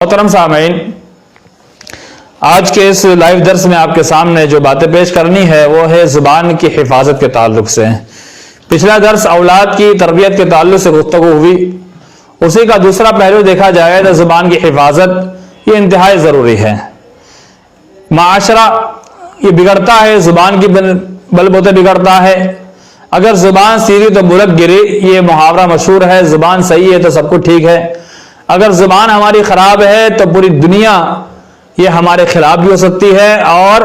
محترم سامعین، آج کے اس لائیو درس میں آپ کے سامنے جو باتیں پیش کرنی ہے وہ ہے زبان کی حفاظت کے تعلق سے۔ پچھلا درس اولاد کی تربیت کے تعلق سے گفتگو ہوئی، اسی کا دوسرا پہلو دیکھا جائے تو زبان کی حفاظت یہ انتہائی ضروری ہے۔ معاشرہ یہ بگڑتا ہے، زبان کی بل بوتے بگڑتا ہے۔ اگر زبان سیدھی تو بلک گری، یہ محاورہ مشہور ہے۔ زبان صحیح ہے تو سب کچھ ٹھیک ہے، اگر زبان ہماری خراب ہے تو پوری دنیا یہ ہمارے خلاف بھی ہو سکتی ہے اور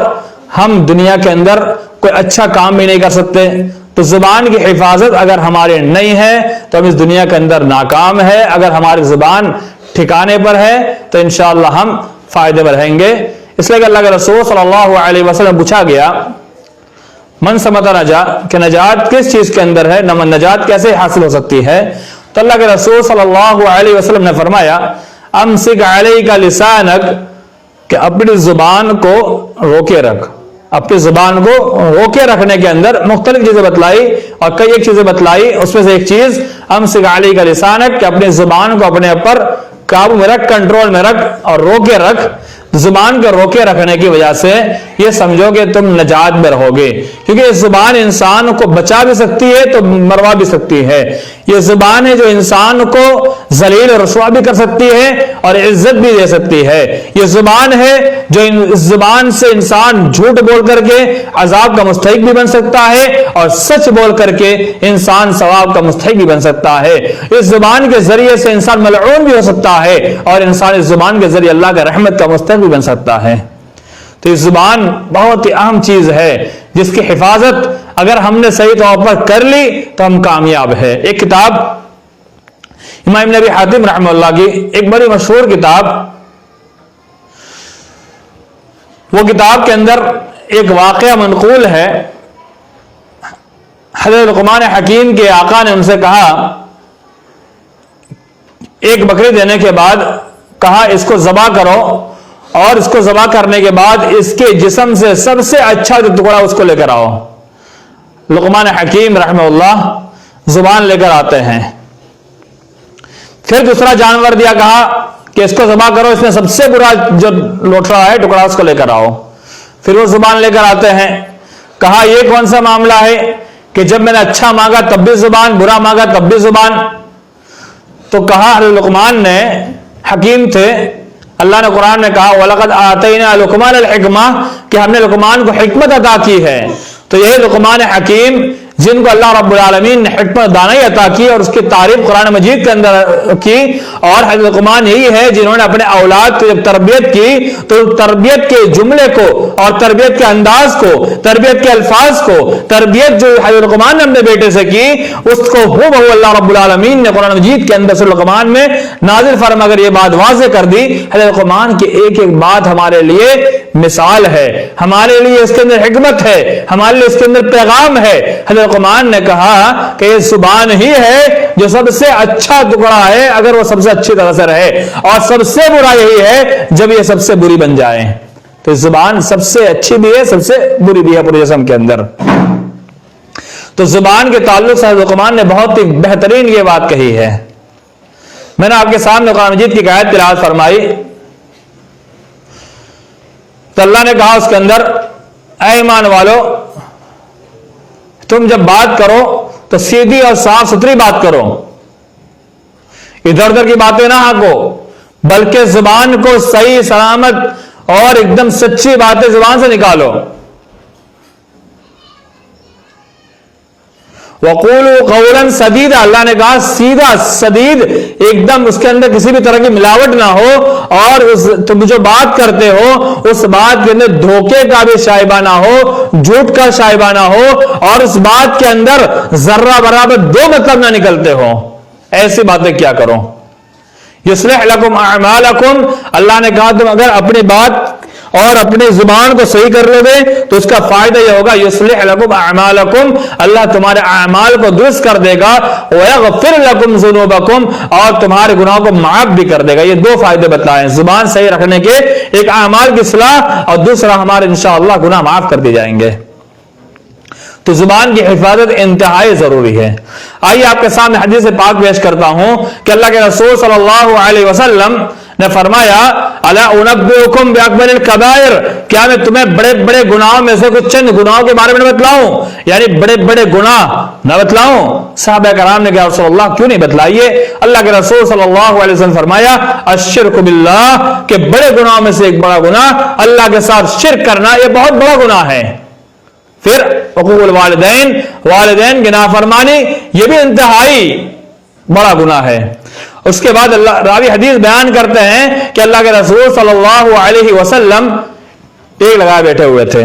ہم دنیا کے اندر کوئی اچھا کام بھی نہیں کر سکتے۔ تو زبان کی حفاظت اگر ہمارے نہیں ہے تو ہم اس دنیا کے اندر ناکام ہے۔ اگر ہماری زبان ٹھکانے پر ہے تو انشاءاللہ ہم فائدے میں رہیں گے۔ اس لیے کہ اللہ کے رسول صلی اللہ علیہ وسلم پوچھا گیا من سمت نجات، کہ نجات کس چیز کے اندر ہے، نجات کیسے حاصل ہو سکتی ہے؟ تو اللہ کے رسول صلی اللہ علیہ وسلم نے فرمایا امسک علیک لسانک، کہ اپنی زبان کو روکے رکھ۔ اپنی زبان کو روکے رکھنے کے اندر مختلف چیزیں بتلائی اور کئی ایک چیزیں بتلائی، اس میں سے ایک چیز امسک علیک لسانک، کہ اپنی زبان کو اپنے اوپر قابو میں رکھ، کنٹرول میں رکھ اور روکے رکھ۔ زبان کو روکے رکھنے کی وجہ سے یہ سمجھو کہ تم نجات میں رہو گے، کیونکہ زبان انسان کو بچا بھی سکتی ہے تو مروا بھی سکتی ہے۔ یہ زبان ہے جو انسان کو ذلیل اور رسوا بھی کر سکتی ہے اور عزت بھی دے سکتی ہے۔ یہ زبان ہے جو اس زبان سے انسان جھوٹ بول کر کے عذاب کا مستحق بھی بن سکتا ہے اور سچ بول کر کے انسان ثواب کا مستحق بھی بن سکتا ہے۔ اس زبان کے ذریعے سے انسان ملعون بھی ہو سکتا ہے اور انسان اس زبان کے ذریعے اللہ کا رحمت کا مستحق بھی بن سکتا ہے۔ تو یہ زبان بہت ہی اہم چیز ہے جس کی حفاظت اگر ہم نے صحیح طور پر کر لی تو ہم کامیاب ہے۔ ایک کتاب امام ابن ابی حاتم رحمہ اللہ کی ایک بڑی مشہور کتاب، وہ کتاب کے اندر ایک واقعہ منقول ہے۔ حضرت لقمان حکیم کے آقا نے ان سے کہا، ایک بکری دینے کے بعد کہا اس کو ذبح کرو اور اس کو ذبح کرنے کے بعد اس کے جسم سے سب سے اچھا جو ٹکڑا اس کو لے کر آؤ۔ لقمان حکیم رحمہ اللہ زبان لے کر آتے ہیں۔ پھر دوسرا جانور دیا، کہا کہ اس کو ذبح کرو، اس میں سب سے برا جو لوٹ رہا ہے ٹکڑا اس کو لے کر آؤ۔ پھر وہ زبان لے کر آتے ہیں، کہا یہ کون سا معاملہ ہے کہ جب میں نے اچھا مانگا تب بھی زبان، برا مانگا تب بھی زبان؟ تو کہا لقمان نے، حکیم تھے، اللہ نے قرآن میں کہا وَلَقَدْ آتَيْنَا لُقْمَانَ الْحِكْمَةَ، کہ ہم نے لقمان کو حکمت عطا کی ہے۔ تو یہی لقمان حکیم جن کو اللہ رب العالمین نے حکمت دانائی عطا کی اور اس کی تعریف قرآن مجید کے اندر کی، اور حضرت لقمان یہی ہے جنہوں نے اپنے اولاد کی جب تربیت کی تو تربیت کے جملے کو اور تربیت کے انداز کو، تربیت کے الفاظ کو، تربیت جو حضرت لقمان نے اپنے بیٹے سے کی اس کو ہو بہو اللہ رب العالمین نے قرآن مجید کے اندر سورہ لقمان میں نازل فرما کر یہ بات واضح کر دی۔ حضرت لقمان کی ایک ایک بات ہمارے لیے مثال ہے، ہمارے لیے اس کے اندر حکمت ہے، ہمارے لیے اس کے اندر پیغام ہے۔ حضرت لقمان نے کہا کہ یہ زبان ہی ہے جو سب سے اچھا ٹکڑا ہے اگر وہ سب سے اچھی طرح سے رہے، اور سب سے برا یہی ہے جب یہ سب سے بری بن جائے۔ تو زبان سب سے اچھی بھی ہے، سب سے بری بھی ہے پورے جسم کے اندر۔ تو زبان کے تعلق سے حضرت لقمان نے بہت ہی بہترین یہ بات کہی ہے۔ میں نے آپ کے سامنے قرآن مجید کی آیت تلاوت فرمائی تو اللہ نے کہا اس کے اندر اے ایمان والو، تم جب بات کرو تو سیدھی اور صاف ستھری بات کرو، ادھر ادھر کی باتیں نہ ہانکو، بلکہ زبان کو صحیح سلامت اور ایک دم سچی باتیں زبان سے نکالو۔ وَقُولُوا قَوْلًا سَدِيدًا، اللہ نے کہا سیدھا سدید، ایک دم اس کے اندر کسی بھی طرح کی ملاوٹ نہ ہو، اور تم جو بات کرتے ہو اس بات کے اندر دھوکے کا بھی شائبہ نہ ہو، جھوٹ کا شائبہ نہ ہو، اور اس بات کے اندر ذرہ برابر دو مطلب نہ نکلتے ہو۔ ایسی باتیں کیا کرو۔ یصلح لکم اعمالکم، اللہ نے کہا تم اگر اپنی بات اور اپنی زبان کو صحیح کر لو گے تو اس کا فائدہ یہ ہوگا یصلح لکم اعمالکم، اللہ تمہارے اعمال کو درست کر دے گا، ویغفر لکم ذنوبکم، اور تمہارے گناہوں کو معاف بھی کر دے گا۔ یہ دو فائدے بتلائے، زبان صحیح رکھنے کے، ایک اعمال کی اصلاح، اور دوسرا ہمارے انشاءاللہ گناہ معاف کر دی جائیں گے۔ تو زبان کی حفاظت انتہائی ضروری ہے۔ آئیے آپ کے سامنے حدیث پاک پیش کرتا ہوں کہ اللہ کے رسول صلی اللہ علیہ وسلم نے فرمایا الا انبئکم باکبر الکبائر، کیا میں تمہیں بڑے بڑے گناہوں میں سے کچھ چند گناہوں کے بارے میں بتلاؤں، یعنی بڑے بڑے گناہ نہ بتلاؤں؟ صحابہ کرام نے کہا رسول اللہ کیوں نہیں بتلائیے؟ اللہ کے رسول صلی اللہ علیہ وسلم فرمایا الشرک باللہ، کہ بڑے گناہوں میں سے ایک بڑا گناہ اللہ کے ساتھ شرک کرنا، یہ بہت بڑا گناہ ہے۔ پھر حقوق الوالدین، والدین کی نافرمانی، یہ بھی انتہائی بڑا گناہ ہے۔ اس کے بعد اللہ راوی حدیث بیان کرتے ہیں کہ اللہ کے رسول صلی اللہ علیہ وسلم ٹیک لگائے بیٹھے ہوئے تھے،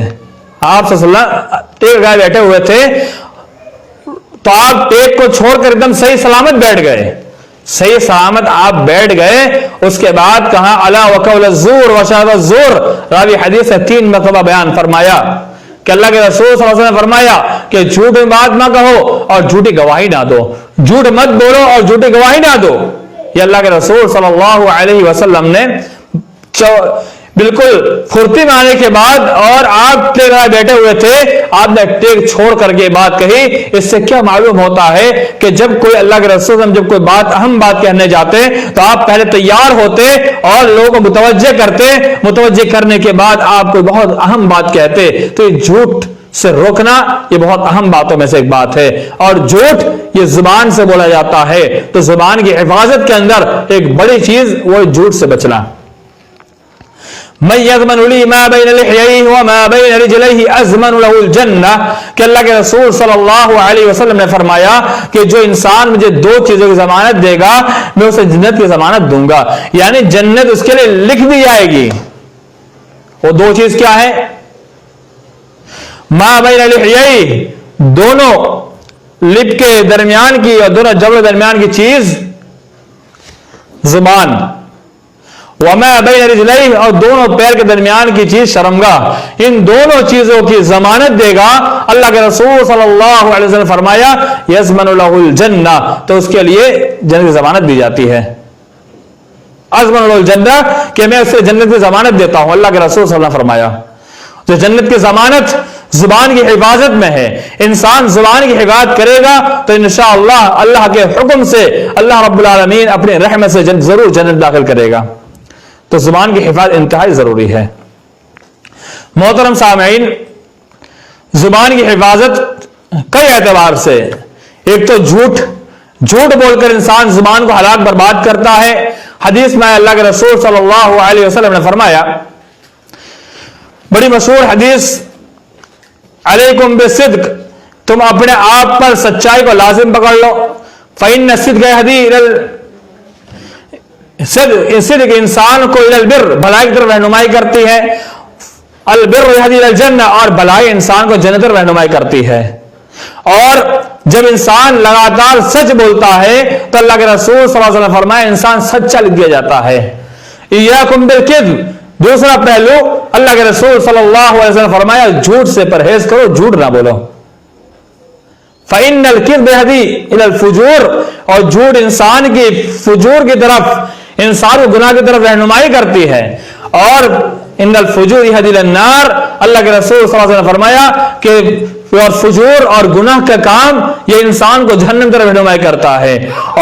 آپ صلی اللہ علیہ وسلم ٹیک لگائے بیٹھے ہوئے تھے، تو آپ ٹیک کو چھوڑ کر ایک دم صحیح سلامت بیٹھ گئے، صحیح سلامت آپ بیٹھ گئے۔ اس کے بعد کہا الا وقول الزور وشهادة الزور، راوی حدیث نے 3 مرتبہ بیان فرمایا کہ اللہ کے رسول صلی اللہ علیہ وسلم نے فرمایا کہ جھوٹ میں بات نہ کہو اور جھوٹی گواہی نہ دو، جھوٹ مت بولو اور جھوٹی گواہی نہ دو۔ یہ اللہ کے رسول صلی اللہ علیہ وسلم نے بالکل پھرتی میں آنے کے بعد، اور آپ ٹیک لگائے بیٹھے ہوئے تھے، آپ نے ٹیک چھوڑ کر کے بات کہی۔ اس سے کیا معلوم ہوتا ہے کہ جب کوئی اللہ کے رسول جب کوئی بات اہم بات کہنے جاتے تو آپ پہلے تیار ہوتے اور لوگوں کو متوجہ کرتے، متوجہ کرنے کے بعد آپ کوئی بہت اہم بات کہتے۔ تو یہ جھوٹ سے روکنا یہ بہت اہم باتوں میں سے ایک بات ہے، اور جھوٹ یہ زبان سے بولا جاتا ہے، تو زبان کی حفاظت کے اندر ایک بڑی چیز وہ جھوٹ سے بچنا۔ من یضمن لی ما بین لحییہ وما بین رجلیہ ازمن لہ الجنہ، کہ اللہ کے رسول صلی اللہ علیہ وسلم نے فرمایا کہ جو انسان مجھے 2 چیزوں کی ضمانت دے گا میں اسے جنت کی ضمانت دوں گا، یعنی جنت اس کے لیے لکھ دی جائے گی۔ وہ 2 چیز کیا ہے؟ ما بین لحییہ، دونوں لپ کے درمیان کی اور دونوں جبڑ درمیان کی چیز زبان، وما بین رجلیہ، اور دونوں پیر کے درمیان کی چیز شرمگاہ، ان دونوں چیزوں کی ضمانت دے گا اللہ کے رسول صلی اللہ علیہ وسلم نے فرمایا یضمن لہ الجنہ، تو اس کے لیے جنت کی ضمانت دی جاتی ہے۔ ازمن لہ الجنہ، کہ میں اسے جنت کی ضمانت دیتا ہوں، اللہ کے رسول صلی اللہ علیہ وسلم نے فرمایا۔ تو جنت کی ضمانت زبان کی حفاظت میں ہے، انسان زبان کی حفاظت کرے گا تو انشاءاللہ اللہ کے حکم سے اللہ رب العالمین اپنے رحمت سے ضرور جنت داخل کرے گا۔ تو زبان کی حفاظت انتہائی ضروری ہے۔ محترم سامعین، زبان کی حفاظت کئی اعتبار سے، ایک تو جھوٹ بول کر انسان زبان کو ہلاک برباد کرتا ہے۔ حدیث میں اللہ کے رسول صلی اللہ علیہ وسلم نے فرمایا، بڑی مشہور حدیث، علیکم بالصدق، تم اپنے آپ پر سچائی کو لازم پکڑ لو، فإن الصدق یہدی صدق انسان کو الی البر، بھلائی کی طرف رہنمائی کرتی ہے، البر یہدی الی الجنہ، اور بھلائی انسان کو جنت کی رہنمائی کرتی ہے۔ اور جب انسان لگاتار سچ بولتا ہے تو اللہ کے رسول صلی اللہ علیہ وسلم نے فرمایا انسان سچا لکھ دیا جاتا ہے۔ ایاکم بالکذب، دوسرا پہلو، اللہ کے رسول صلی اللہ علیہ وسلم نے فرمایا جھوٹ سے پرہیز کرو، جھوٹ نہ بولو۔ فإن الكذب يهدي إلى الفجور، اور جھوٹ انسان کی فجور کی طرف، انسان کو گناہ کی طرف رہنمائی کرتی ہے، اور ان الفجور يهدي إلى النار، اللہ کے رسول صلی اللہ علیہ وسلم نے فرمایا کہ اور فجور اور گناہ کا کام یہ انسان کو جہنم کی طرف رہنمائی کرتا ہے۔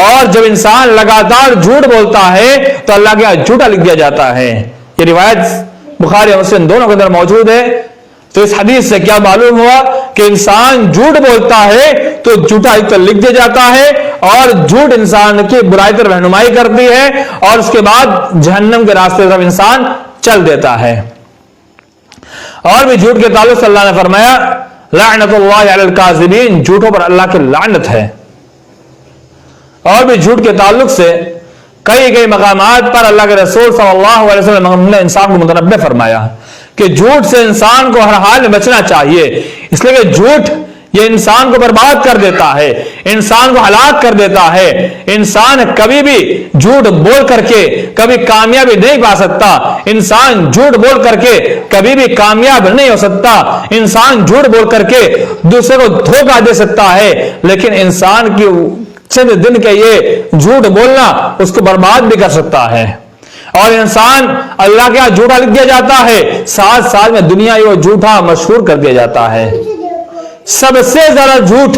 اور جب انسان لگاتار جھوٹ بولتا ہے تو اللہ کے ہاں جھوٹا لکھ دیا جاتا ہے۔ یہ روایت بخاری اور مسلم دونوں کے اندر موجود ہے۔ تو اس حدیث سے کیا معلوم ہوا کہ انسان جھوٹ بولتا ہے تو جھوٹا لکھ دیا جاتا ہے، اور جھوٹ انسان کی برائی طرف رہنمائی کرتی ہے، اور اس کے بعد جہنم کے راستے طرف انسان چل دیتا ہے۔ اور بھی جھوٹ کے تعلق سے اللہ نے فرمایا لعنت اللہ علی الکاذبین، جھوٹوں پر اللہ کی لعنت ہے۔ اور بھی جھوٹ کے تعلق سے کئی مقامات پر اللہ کے رسول صلی اللہ علیہ وسلم نے انسان کو متنبہ فرمایا کہ جھوٹ سے انسان کو ہر حال میں بچنا چاہیے، اس لیے کہ جھوٹ یہ انسان کو برباد کر دیتا ہے، انسان کو ہلاک کر دیتا ہے۔ انسان کبھی بھی جھوٹ بول کر کے کبھی کامیابی نہیں پا سکتا، انسان جھوٹ بول کر کے کبھی بھی کامیاب نہیں ہو سکتا، انسان جھوٹ بول کر کے دوسرے کو دھوکہ دے سکتا ہے، لیکن انسان کی چند دن کے یہ جھوٹ بولنا اس کو برباد بھی کر سکتا ہے۔ اور انسان اللہ کے ہاں جھوٹا لکھ دیا جاتا ہے، 7 سال میں دنیا یہ جھوٹا مشہور کر دیا جاتا ہے۔ سب سے زیادہ جھوٹ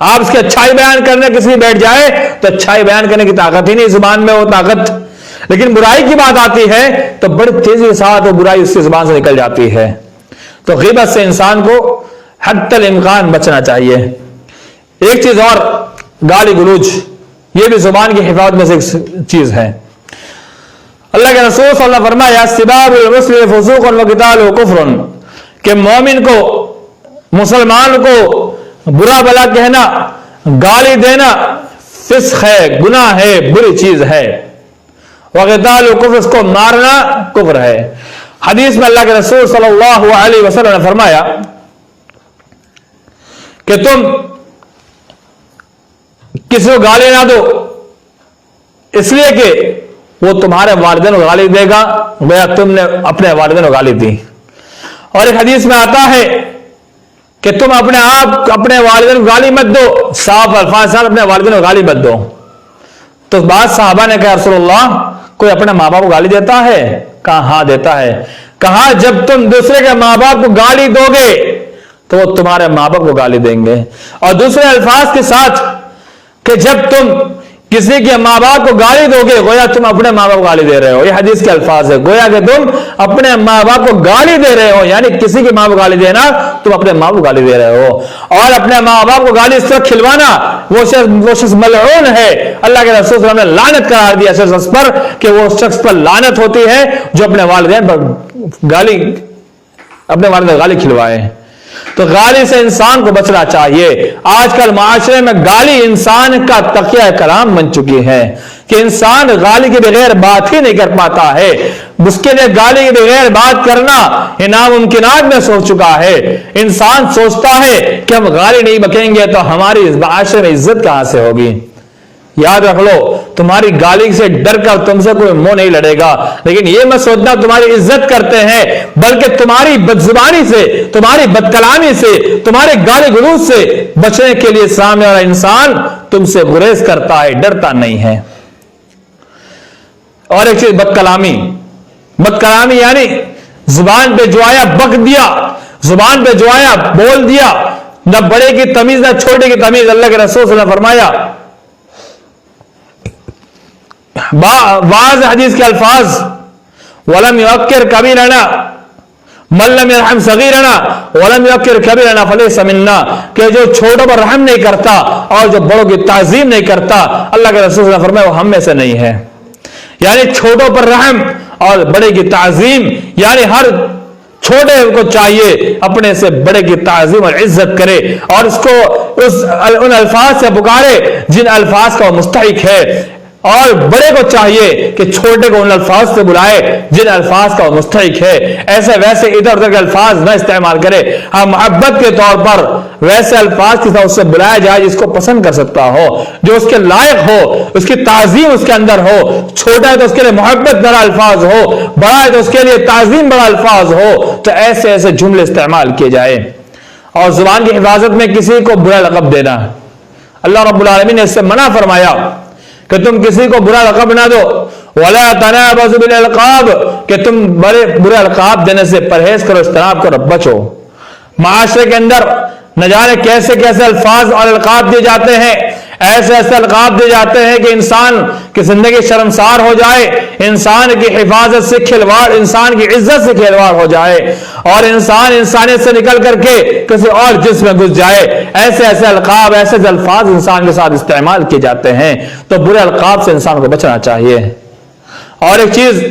آپ اس کی اچھائی بیان کرنے کسی بیٹھ جائے تو اچھائی بیان کرنے کی طاقت ہی نہیں زبان میں وہ طاقت، لیکن برائی کی بات آتی ہے تو بڑی تیزی کے ساتھ وہ برائی اس کی زبان سے نکل جاتی ہے۔ تو غیبت سے انسان کو حتی الامکان بچنا چاہیے۔ ایک چیز اور، گالی گلوچ، یہ بھی زبان کی حفاظت میں سے ایک چیز ہے۔ اللہ کے رسول صلی اللہ علیہ وسلم فرمایا سباب المسلم فسوق وقتال کفر، کہ مومن کو، مسلمان کو برا بلا کہنا، گالی دینا فسق ہے، گناہ ہے، بری چیز ہے۔ وقتال کفر، اس کو مارنا کفر ہے۔ حدیث میں اللہ کے رسول صلی اللہ علیہ وسلم نے فرمایا کہ تم کسی کو گالی نہ دو اس لیے کہ وہ تمہارے والدین کو گالی دے گا گویا تم نے اپنے والدین کو گالی دی۔ اور ایک حدیث میں آتا ہے کہ تم اپنے آپ اپنے والدین کو گالی مت دو، صاف الفاظ سے اپنے والدین کو گالی مت دو۔ تو بعض صحابہ نے کہا رسول اللہ کوئی اپنے ماں باپ کو گالی دیتا ہے؟ کہا ہاں دیتا ہے۔ کہا جب تم دوسرے کے ماں باپ کو گالی دو گے تو وہ تمہارے ماں باپ کو گالی دیں گے، اور دوسرے الفاظ کے ساتھ کہ جب تم کسی کے ماں باپ کو گالی دو گے گویا تم اپنے ماں باپ کو گالی دے رہے ہو۔ یہ حدیث کے الفاظ ہے، گویا کہ تم اپنے ماں باپ کو گالی دے رہے ہو، یعنی کسی کی ماں کو گالی دینا تم اپنے ماں کو گالی دے رہے ہو، اور اپنے ماں باپ کو گالی اس طرح کھلوانا وہ شخص ملعون ہے۔ اللہ کے رسول صلی اللہ علیہ وسلم نے لعنت قرار دیا اس شخص پر کہ وہ شخص پر لعنت ہوتی ہے جو اپنے والدین پر اپنے والدین کو گالی کھلوائے۔ تو گالی سے انسان کو بچنا چاہیے۔ آج کل معاشرے میں گالی انسان کا تقیہ کلام بن چکی ہے کہ انسان گالی کے بغیر بات ہی نہیں کر پاتا ہے، اس کے لیے گالی کے بغیر بات کرنا یہ ناممکنات میں سوچ چکا ہے۔ انسان سوچتا ہے کہ ہم گالی نہیں بکیں گے تو ہماری معاشرے میں عزت کہاں سے ہوگی۔ یاد رکھ لو تمہاری گالی سے ڈر کر تم سے کوئی منہ نہیں لڑے گا، لیکن یہ مت سوچنا تمہاری عزت کرتے ہیں، بلکہ تمہاری بدزبانی سے، تمہاری بدکلامی سے، تمہارے گالی گلوچ سے بچنے کے لیے سامنے والا انسان تم سے گریز کرتا ہے، ڈرتا نہیں ہے۔ اور ایک چیز بدکلامی یعنی زبان پہ جو آیا بک دیا، زبان پہ جو آیا بول دیا، نہ بڑے کی تمیز نہ چھوٹے کی تمیز۔ اللہ کے رسول صلی اللہ علیہ وسلم نے فرمایا بعض حدیث کے الفاظ وَلَمْ يُؤَكِّرْ كَبِيرَنَا مَنْ لَمْ يَرْحَمْ صَغِيرَنَا وَلَمْ يُؤَكِّرْ كَبِيرَنَا فَلَيْسَ مِنَّا، کہ جو چھوٹوں پر رحم نہیں کرتا اور جو بڑوں کی تعظیم نہیں کرتا، اللہ کے رسول صلی اللہ علیہ وسلم نے فرمایا وہ ہم میں سے نہیں ہے۔ یعنی چھوٹوں پر رحم اور بڑے کی تعظیم، یعنی ہر چھوٹے کو چاہیے اپنے سے بڑے کی تعظیم اور عزت کرے اور اس کو ان الفاظ سے پکارے جن الفاظ کا وہ مستحق ہے، اور بڑے کو چاہیے کہ چھوٹے کو ان الفاظ سے بلائے جن الفاظ کا وہ مستحق ہے۔ ایسے ویسے ادھر ادھر کے الفاظ نہ استعمال کرے، ہاں محبت کے طور پر ویسے الفاظ کے ساتھ اس سے بلایا جائے جس کو پسند کر سکتا ہو، جو اس کے لائق ہو، اس کی تعظیم اس کے اندر ہو۔ چھوٹا ہے تو اس کے لیے محبت بڑا الفاظ ہو، بڑا ہے تو اس کے لیے تعظیم بڑا الفاظ ہو، تو ایسے ایسے جملے استعمال کیے جائے۔ اور زبان کی حفاظت میں کسی کو برا لقب دینا، اللہ رب العالمین نے اس سے منع فرمایا کہ تم کسی کو برا لقب نہ دو، وَلَا تَنَابَزُوا بِالْأَلْقَابِ، کہ تم برے القاب دینے سے پرہیز کرو، اجتناب کرو، بچو۔ معاشرے کے اندر نہ جانے کیسے کیسے الفاظ اور القاب دیے جاتے ہیں، ایسے ایسے القاب دیے جاتے ہیں کہ انسان کی زندگی شرمسار ہو جائے، انسان کی حفاظت سے کھلواڑ، انسان کی عزت سے کھلواڑ ہو جائے، اور انسان انسانیت سے نکل کر کے کسی اور جسم میں گھس جائے۔ ایسے ایسے القاب، ایسے الفاظ انسان کے ساتھ استعمال کیے جاتے ہیں، تو برے القاب سے انسان کو بچنا چاہیے۔ اور ایک چیز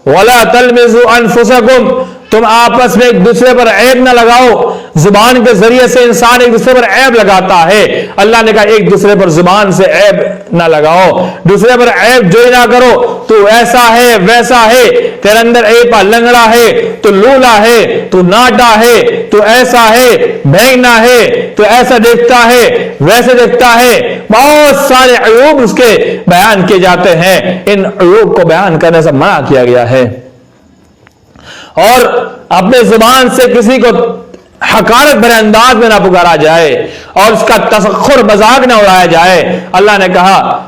وَلَا تَلْمِزُوا أَنفُسَكُمْ، تم آپس میں ایک دوسرے پر عیب نہ لگاؤ۔ زبان کے ذریعے سے انسان ایک دوسرے پر عیب لگاتا ہے۔ اللہ نے کہا ایک دوسرے پر زبان سے عیب نہ لگاؤ، دوسرے پر عیب جوئی نہ کرو، تو ایسا ہے ویسا ہے، تیرے اندر ایپا لنگڑا ہے، تو لولا ہے، تو ناٹا ہے، تو ایسا ہے، بھینگنا ہے، تو ایسا دیکھتا ہے ویسے دیکھتا ہے، بہت سارے عیوب اس کے بیان کیے جاتے ہیں۔ ان عیوب کو بیان کرنے سے منع کیا گیا ہے۔ اور اپنے زبان سے کسی کو حقارت بھرے انداز میں نہ پکارا جائے اور اس کا تسخر مذاق نہ اڑایا جائے۔ اللہ نے کہا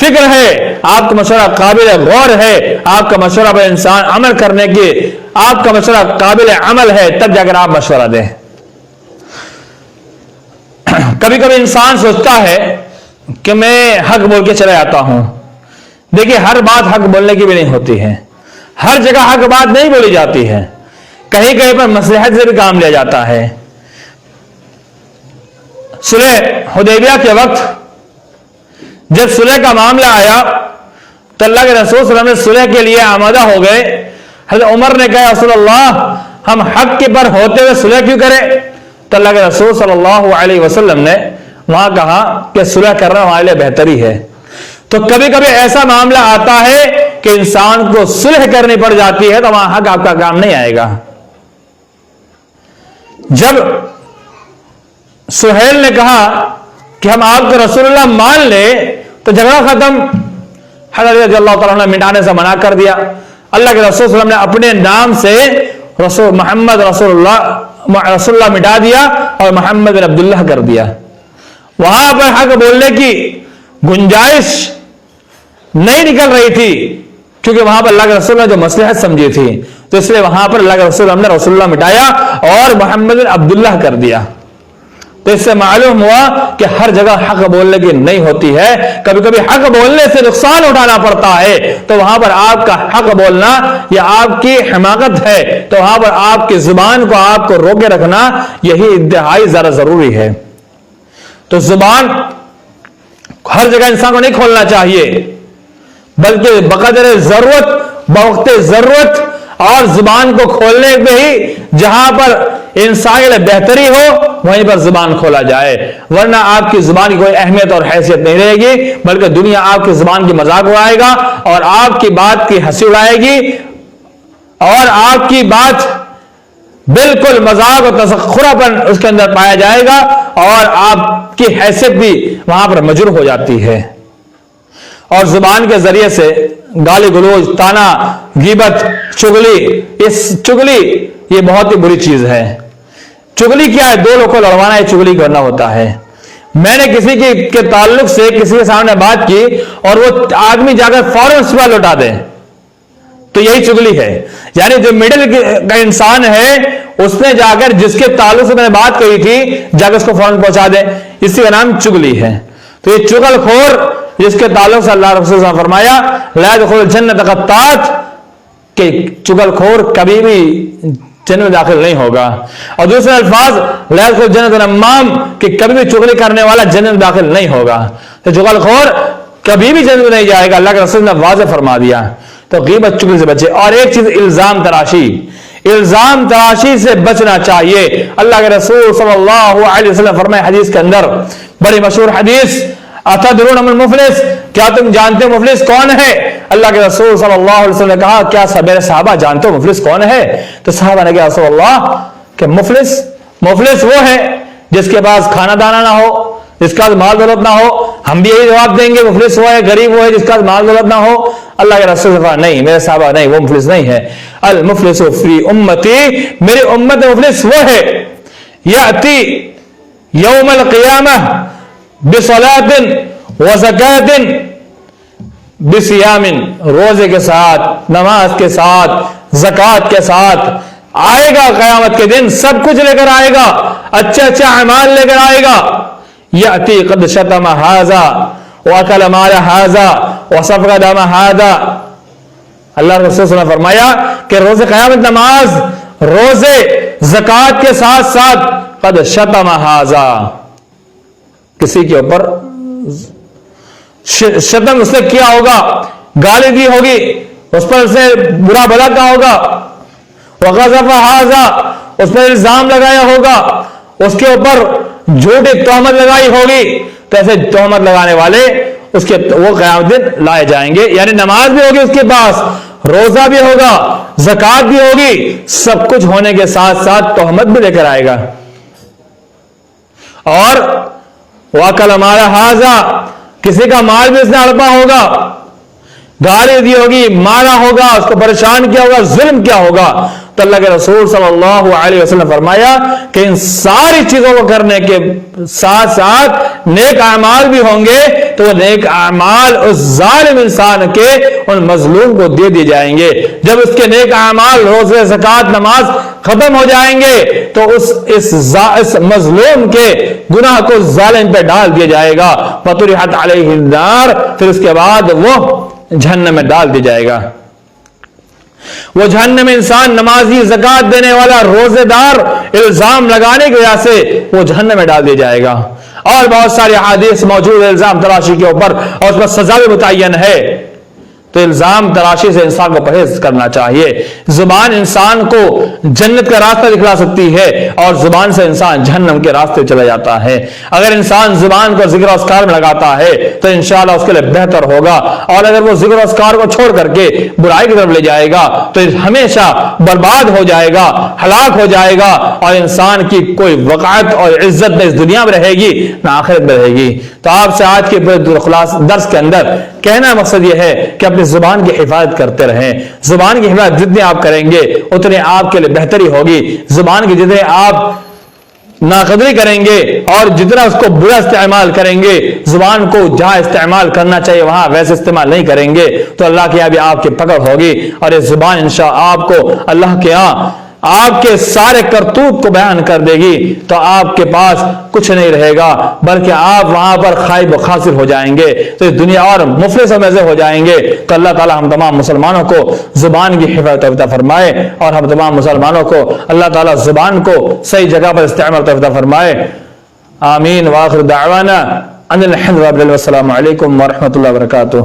فکر ہے، آپ کا مشورہ قابل غور ہے، آپ کا مشورہ پر انسان عمل کرنے کی، آپ کا مشورہ قابل عمل ہے، تب جا کر آپ مشورہ دیں۔ کبھی کبھی انسان سوچتا ہے کہ میں حق بول کے چلا جاتا ہوں۔ دیکھیے ہر بات حق بولنے کی بھی نہیں ہوتی ہے، ہر جگہ حق بات نہیں بولی جاتی ہے، کہیں کہیں پر مصلحت سے بھی کام لیا جاتا ہے۔ صلح حدیبیہ کے وقت جب صلح کا معاملہ آیا تو اللہ کے رسول صلی اللہ علیہ وسلم صلح کے لیے آمادہ ہو گئے۔ حضرت عمر نے کہا رسول اللہ ہم حق کے پر ہوتے ہوئے صلح کیوں کریں؟ تو اللہ کے رسول صلی اللہ علیہ وسلم نے وہاں کہا کہ صلح کرنا ہمارے لیے بہتری ہے۔ تو کبھی کبھی ایسا معاملہ آتا ہے کہ انسان کو صلح کرنی پڑ جاتی ہے تو وہاں حق آپ کا کام نہیں آئے گا۔ جب سہیل نے کہا کہ ہم آپ کو رسول اللہ مان لیں تو جھگڑا ختم، حضرت رضی اللہ تعالیٰ نے مٹانے سے منع کر دیا۔ اللہ کے رسول صلی اللہ علیہ وسلم نے اپنے نام سے محمد رسول اللہ مٹا دیا اور محمد بن عبداللہ کر دیا۔ وہاں پر حق بولنے کی گنجائش نہیں نکل رہی تھی کیونکہ وہاں پر اللہ کے رسول نے جو مصلحت سمجھی تھی، تو اس لیے وہاں پر اللہ کے رسول نے رسول اللہ مٹایا اور محمد بن عبداللہ کر دیا۔ تو اس سے معلوم ہوا کہ ہر جگہ حق بولنے کی نہیں ہوتی ہے، کبھی کبھی حق بولنے سے نقصان اٹھانا پڑتا ہے، تو وہاں پر آپ کا حق بولنا یا آپ کی حماقت ہے تو وہاں پر آپ کی زبان کو آپ کو روکے رکھنا یہی انتہائی زیادہ ضروری ہے۔ تو زبان ہر جگہ انسان کو نہیں کھولنا چاہیے، بلکہ بقدر ضرورت، بوقت ضرورت، اور زبان کو کھولنے پہ ہی جہاں پر انسان کے بہتری ہو وہیں پر زبان کھولا جائے، ورنہ آپ کی زبان کی کوئی اہمیت اور حیثیت نہیں رہے گی، بلکہ دنیا آپ کی زبان کی مذاق اڑائے گا اور آپ کی بات کی ہنسی اڑائے گی اور آپ کی بات بالکل مذاق اور تسخرپن اس کے اندر پایا جائے گا اور آپ کی حیثیت بھی وہاں پر مجروح ہو جاتی ہے۔ اور زبان کے ذریعے سے گالی گلوچ، تانا، غیبت، چغلی، اس چغلی یہ بہت ہی بری چیز ہے۔ چغلی کیا ہے؟ دو لوگوں کو لڑوانا ہے، چغلی کرنا ہوتا ہے۔ میں نے کسی کے تعلق سے کسی کے سامنے بات کی اور وہ آدمی جا کر فوراً اس پر لوٹا دے تو یہی چغلی ہے۔ یعنی جو مڈل کا انسان ہے اس نے جا کر جس کے تعلق سے میں نے بات کہی تھی جا کر اس کو فوراً پہنچا دے، اسی کا نام چغلی ہے۔ تو یہ چغل خور جس کے تعلق سے اللہ رسول صلی اللہ علیہ وسلم نے فرمایا لا يدخل الجنة قطات، کہ چغل خور کبھی بھی جنت میں داخل نہیں ہوگا۔ اور دوسرے الفاظ لا يدخل الجنة نمام، کہ کبھی بھی چغلی کرنے والا جنت میں داخل نہیں ہوگا۔ تو چغل خور کبھی بھی جنت میں نہیں جائے گا، اللہ کے رسول نے واضح فرما دیا۔ تو غیبت چغلی سے بچے۔ اور ایک چیز الزام تراشی، الزام تراشی سے بچنا چاہیے۔ اللہ کے رسول صلی اللہ علیہ وسلم فرمائے حدیث کے اندر، بڑی مشہور حدیث، اتدرون من المفلس، کیا تم جانتے ہو مفلس کون ہے؟ اللہ کے رسول صلی اللہ علیہ وسلم نے کہا کیا میرے صحابہ جانتے ہو مفلس کون ہے؟ تو صحابہ نے کہا رسول اللہ کہ مفلس وہ ہے جس کے پاس کھانا دانا نہ ہو، جس کا مال دولت نہ ہو۔ ہم بھی یہی جواب دیں گے مفلس وہ ہے، غریب وہ ہے جس کا مال دولت نہ ہو۔ اللہ کے رسول نے کہا نہیں، میرے صحابہ نہیں، وہ مفلس نہیں ہے۔ المفلس فی امتی، میری امت میں مفلس وہ ہے یاتی یوم القیامہ بصلاۃ وزکاۃ بصیام، روزے کے ساتھ، نماز کے ساتھ، زکات کے ساتھ آئے گا قیامت کے دن، سب کچھ لے کر آئے گا، اچھے اچھے اعمال لے کر آئے گا۔ یاتی قد شتم ھذا واکل مال ھذا وسفک دم ھذا، اللہ رسول صلی اللہ علیہ وسلم نے فرمایا کہ روز قیامت نماز، روزے، زکات کے ساتھ ساتھ قد شتم ھذا، کسی کے اوپر شتم اس نے کیا ہوگا، گالی دی ہوگی، اس پر اسے برا بھلا کہا ہوگا، وقذف ھذا، اس پر الزام لگایا ہوگا، اس کے اوپر جھوٹی تہمت لگائی ہوگی، تو ایسے تہمت لگانے والے اس کے وہ قیامت دن لائے جائیں گے۔ یعنی نماز بھی ہوگی اس کے پاس، روزہ بھی ہوگا، زکات بھی ہوگی، سب کچھ ہونے کے ساتھ ساتھ تہمت بھی لے کر آئے گا۔ اور وَأَكَلَ مَالَ هَذَا، کسی کا مال بھی اس نے ہڑپا ہوگا، گالی دی ہوگی، مارا ہوگا، اس کو پریشان کیا ہوگا، ظلم کیا ہوگا۔ تو اللہ کے رسول صلی اللہ علیہ وسلم نے فرمایا کہ ان ساری چیزوں کو کرنے کے ساتھ ساتھ نیک اعمال بھی ہوں گے تو وہ نیک اعمال اس ظالم انسان کے ان مظلوم کو دے دیے جائیں گے. جب اس کے نیک اعمال روزے زکوٰۃ نماز ختم ہو جائیں گے تو اس مظلوم کے گناہ کو ظالم پہ ڈال دیا جائے گا. فطرحت علیہ النار، پھر اس کے بعد وہ جہنم میں ڈال دیا جائے گا. وہ جہنم میں انسان نمازی، زکوٰۃ دینے والا، روزے دار الزام لگانے کی وجہ سے وہ جہنم میں ڈال دیا جائے گا. اور بہت سارے احادیث موجود ہے الزام تراشی کے اوپر، اور اس پر سزا بھی متعین ہے. تو الزام تراشی سے انسان کو پرہیز کرنا چاہیے. زبان انسان کو جنت کا راستہ دکھلا سکتی ہے اور زبان سے انسان جہنم کے راستے چلا جاتا ہے. اگر انسان زبان کو ذکر و اذکار میں لگاتا ہے تو انشاءاللہ اس کے لیے بہتر ہوگا، اور اگر وہ ذکر و اذکار کو چھوڑ کر کے برائی کی طرف لے جائے گا تو ہمیشہ برباد ہو جائے گا، ہلاک ہو جائے گا، اور انسان کی کوئی وقعت اور عزت نہ اس دنیا میں رہے گی نہ آخرت میں رہے گی. تو آپ سے آج کے درس کے اندر کہنا مقصد یہ ہے کہ اپنی زبان کی حفاظت کرتے رہیں. زبان کی حفاظت جتنے آپ کریں گے اتنے آپ کے لیے بہتری ہوگی. زبان کی جتنے آپ ناقدری کریں گے اور جتنا اس کو برا استعمال کریں گے، زبان کو جہاں استعمال کرنا چاہیے وہاں ویسے استعمال نہیں کریں گے تو اللہ کے یہاں بھی آپ کی پکڑ ہوگی، اور یہ زبان انشاءاللہ آپ کو اللہ کے یہاں آپ کے سارے کرتوت کو بیان کر دے گی. تو آپ کے پاس کچھ نہیں رہے گا بلکہ آپ وہاں پر خائب و خاسر ہو جائیں گے، تو اس دنیا اور مفلس و مزے ہو جائیں گے. تو اللہ تعالی ہم تمام مسلمانوں کو زبان کی حفاظت عطا فرمائے، اور ہم تمام مسلمانوں کو اللہ تعالی زبان کو صحیح جگہ پر استعمال عطا فرمائے. آمین. وآخر دعوانا ان الحمد للہ رب العالمین. السلام علیکم ورحمۃ اللہ وبرکاتہ.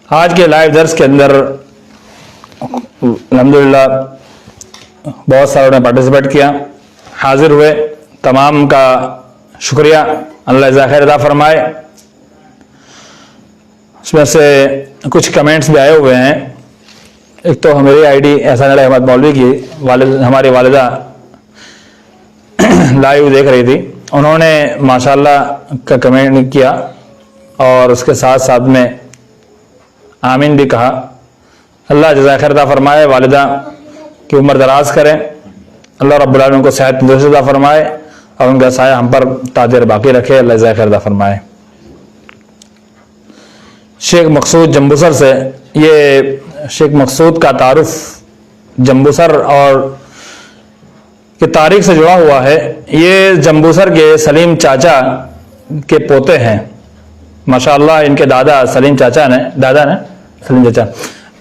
آج کے لائیو درس کے اندر الحمدللہ بہت ساروں نے پارٹیسپیٹ کیا، حاضر ہوئے. تمام کا شکریہ، اللہ جزائے خیر عطا فرمائے. اس میں سے کچھ کمنٹس بھی آئے ہوئے ہیں. ایک تو ہماری آئی ڈی احسان علی احمد مولوی کی ہماری والدہ لائیو دیکھ رہی تھی، انہوں نے ماشاءاللہ کا کمنٹ کیا اور اس کے ساتھ ساتھ میں آمین بھی کہا. اللہ جزائے خیر عطا فرمائے، والدہ کی عمر دراز کریں، اللہ رب العالمین کو صحت تندرستی عطا فرمائے اور ان کا سایہ ہم پر تاجر باقی رکھے. اللہ جزائے خیر عطا فرمائے. شیخ مقصود جمبوسر سے، یہ شیخ مقصود کا تعارف جمبوسر اور کی تاریخ سے جڑا ہوا ہے. یہ جمبوسر کے سلیم چاچا کے پوتے ہیں. ماشاءاللہ ان کے دادا سلیم چاچا نے سلیم چاچا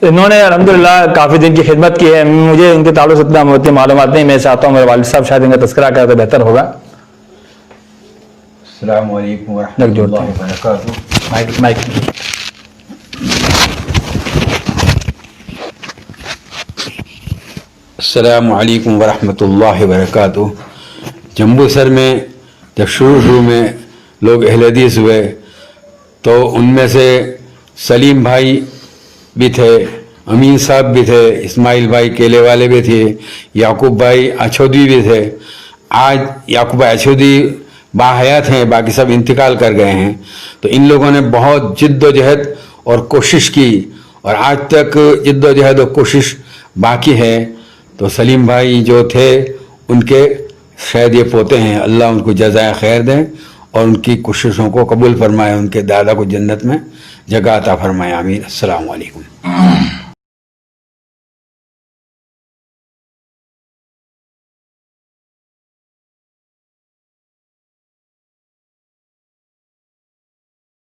انہوں نے الحمدللہ کافی دن کی خدمت کی ہے. مجھے ان کے تعلق سے اتنا معلومات نہیں، میں چاہتا ہوں میرے والد صاحب شاید ان کا تذکرہ کریں تو بہتر ہوگا. السلام علیکم ورحمۃ اللہ وبرکاتہ. مائک السلام علیکم ورحمۃ اللہ وبرکاتہ. جمبوسر میں جب شروع میں لوگ اہل حدیث ہوئے تو ان میں سے سلیم بھائی بھی تھے، امین صاحب بھی تھے، اسماعیل بھائی کیلے والے بھی تھے، یعقوب بھائی اچھودی بھی تھے. آج یعقوب بھائی اچھودی باحیات ہیں، باقی سب انتقال کر گئے ہیں. تو ان لوگوں نے بہت جد و جہد اور کوشش کی اور آج تک جد و جہد اور کوشش باقی ہے. تو سلیم بھائی جو تھے ان کے شاید یہ پوتے ہیں. اللہ ان کو جزائے خیر دیں اور ان کی کوششوں کو قبول فرمائے، ان کے دادا کو جنت میں جگہ عطا فرمائے. آمین. السلام علیکم.